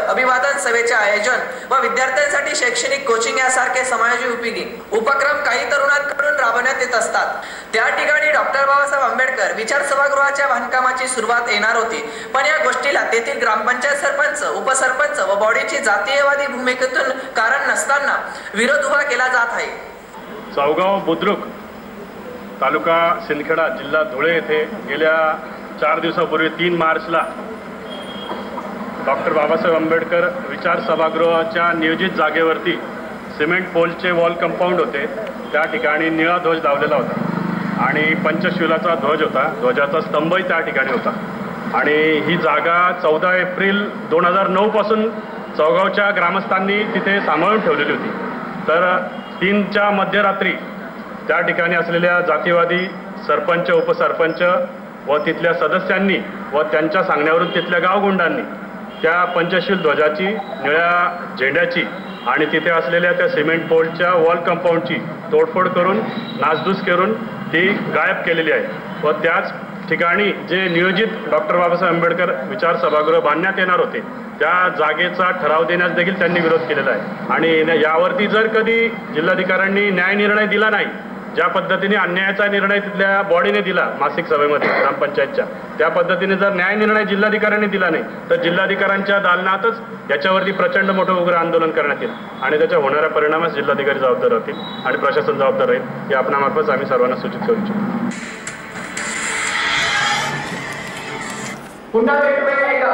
अभिवादन सभेचे आयोजन व विद्यार्थ्यांसाठी शैक्षणिक कोचिंग यासारखे समायोजित उपक्रम काही तरुणांकडून राबवण्यात येत असतात। त्या ठिकाणी डॉक्टर बाबासाहेब आंबेडकर विचार सभागृहाच्या बांधकामाची सुरुवात येणार होती, पण या गोष्टीला तेथील ग्रामपंचायत सरपंच, उपसरपंच व बॉडीची जातीयवादी भूमिकेतून कारण नसताना विरोध उभा केला जात आहे। चौगाव बुद्रुक तालुका सिंदखेडा जिल्हा धुळे येथे गेल्या 4 दिवसापूर्वी 3 मार्चला डॉक्टर बाबासाहेब आंबेडकर विचार सभागृहाच्या नियोजित जागेवरती सिमेंट पोलचे वॉल कंपाऊंड होते। त्या ठिकाणी निळा ध्वज लावलेला होता आणि पंचशिलाचा ध्वज होता, ध्वजाचा स्तंभही त्या ठिकाणी होता आणि ही जागा 14 एप्रिल 2009 पासून चौगावच्या ग्रामस्थांनी तिथे सांभाळून ठेवलेली होती। तर 3च्या मध्यरात्री त्या ठिकाणी असलेल्या जातीवादी सरपंच, उपसरपंच व तिथल्या सदस्यांनी व त्यांच्या सांगण्यावरून तिथल्या गावगुंडांनी त्या पंचशील ध्वजाची, निळ्या झेंड्याची आणि तिथे असलेल्या त्या सिमेंट पोलच्या वॉल कंपाऊंडची तोडफोड करून, नासधूस करून ती गायब केलेली आहे व त्याच ठिकाणी जे नियोजित डॉक्टर बाबासाहेब आंबेडकर विचार सभागृह बांधण्यात येणार होते त्या जागेचा ठराव देण्यास देखील त्यांनी विरोध केलेला आहे। आणि यावरती जर कधी जिल्हाधिकाऱ्यांनी न्याय निर्णय दिला नाही, ज्या पद्धतीने अन्यायाचा निर्णय तिथल्या बॉडीने दिला मासिक सभेमध्ये ग्रामपंचायतच्या, त्या पद्धतीने जर न्याय निर्णय जिल्हाधिकाऱ्यांनी दिला नाही तर जिल्हाधिकाऱ्यांच्या दालनातच याच्यावरती प्रचंड मोठं उग्र आंदोलन करण्यात येईल आणि त्याच्या होणाऱ्या परिणामास जिल्हाधिकारी जबाबदार राहतील आणि प्रशासन जबाबदार राहील, हे आपणामार्फत आम्ही सर्वांना सूचित करू इच्छितो। पुन्हा भेटूया एका